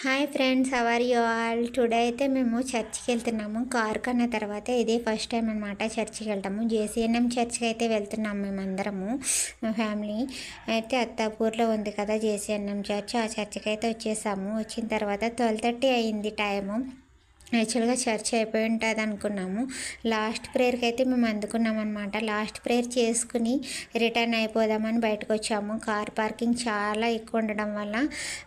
Hi friends, how are you all? Today అయితే మేము చర్చ్కి వెళ్తున్నాము. కార్ కన్న తర్వాత ఇదే ఫస్ట్ టైం అనమాట చర్చ్కి వెళ్తాము. జేసీఎన్ఎం చర్చ్కి అయితే వెళ్తున్నాము మేమందరము, మా ఫ్యామిలీ. అయితే అత్తాపూర్లో ఉంది కదా జేసీఎన్ఎం చర్చ్, ఆ చర్చ్కి అయితే వచ్చేసాము. వచ్చిన తర్వాత 12:30 అయింది టైము. యాక్చువల్గా చర్చ్ అయిపోయి ఉంటుంది అనుకున్నాము. లాస్ట్ ప్రేయర్కి అయితే మేము అందుకున్నాం అనమాట. లాస్ట్ ప్రేయర్ చేసుకుని రిటర్న్ అయిపోదామని బయటకు వచ్చాము. కార్ పార్కింగ్ చాలా ఎక్కువ ఉండడం వల్ల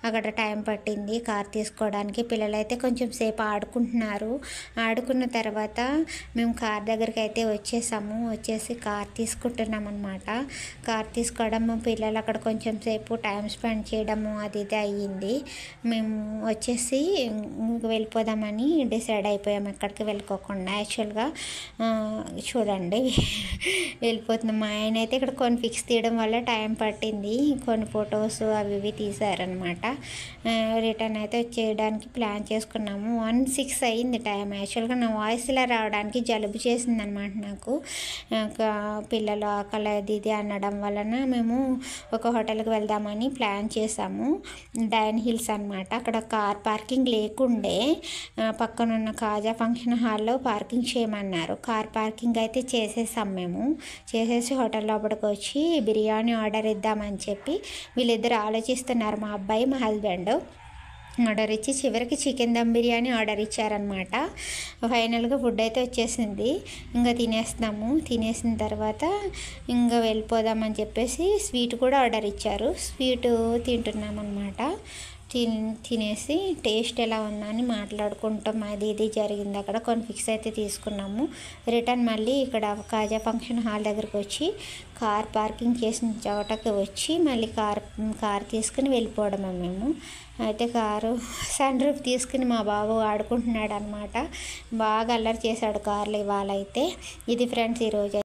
అక్కడ టైం పట్టింది కార్ తీసుకోవడానికి. పిల్లలైతే కొంచెం సేపు ఆడుకుంటున్నారు. ఆడుకున్న తర్వాత మేము కార్ దగ్గరికి అయితే వచ్చేసి కార్ తీసుకుంటున్నాం అనమాట. కార్ తీసుకోవడము, పిల్లలు అక్కడ కొంచెం సేపు టైం స్పెండ్ చేయడము అది ఇది అయ్యింది. మేము వచ్చేసి వెళ్ళిపోదామని డిసైడ్ అయిపోయాము, ఎక్కడికి వెళ్ళిపోకుండా. యాక్చువల్గా చూడండి వెళ్ళిపోతున్నాం. మా ఆయన అయితే ఇక్కడ కొన్ని పిక్స్ తీయడం వల్ల టైం పట్టింది. కొన్ని ఫొటోస్ అవి ఇవి తీశారనమాట. రిటర్న్ అయితే వచ్చేయడానికి ప్లాన్ చేసుకున్నాము. 1:06 అయింది టైం. యాక్చువల్గా నా వాయిస్ ఇలా రావడానికి జలుబు చేసిందనమాట నాకు. పిల్లలు ఆకలి అది ఇది అనడం వలన మేము ఒక హోటల్కి వెళ్దామని ప్లాన్ చేసాము. డైన్ హిల్స్ అనమాట. అక్కడ కార్ పార్కింగ్ లేకుండే పక్కనున్న కాజా ఫంక్షన్ హాల్లో పార్కింగ్ చేయమన్నారు. కార్ పార్కింగ్ అయితే చేసేసాం మేము. చేసేసి హోటల్ లోపలికి వచ్చి బిర్యానీ ఆర్డర్ ఇద్దామని చెప్పి వీళ్ళిద్దరు ఆలోచిస్తున్నారు, మా అబ్బాయి మా హస్బెండ్. ఆర్డర్ ఇచ్చి చివరికి చికెన్ దమ్ బిర్యానీ ఆర్డర్ ఇచ్చారనమాట. ఫైనల్గా ఫుడ్ అయితే వచ్చేసింది. ఇంకా తినేస్తున్నాము. తినేసిన తర్వాత ఇంకా వెళ్ళిపోదామని చెప్పేసి స్వీట్ కూడా ఆర్డర్ ఇచ్చారు. స్వీటు తింటున్నాం అనమాట. తినేసి టేస్ట్ ఎలా ఉందని మాట్లాడుకుంటాం. అది ఇది జరిగింది. అక్కడ కొన్ని పిక్స్ అయితే తీసుకున్నాము. రిటర్న్ మళ్ళీ ఇక్కడ కాజా ఫంక్షన్ హాల్ దగ్గరికి వచ్చి కార్ పార్కింగ్ చేసిన చోటకి వచ్చి మళ్ళీ కార్ తీసుకుని వెళ్ళిపోవడమే మేము. అయితే కారు సన్ రూఫ్ తీసుకుని మా బాబు ఆడుకుంటున్నాడు అనమాట. బాగా అల్లరి చేశాడు కార్లో ఇవాళ అయితే. ఇది ఫ్రెండ్స్ ఈరోజు.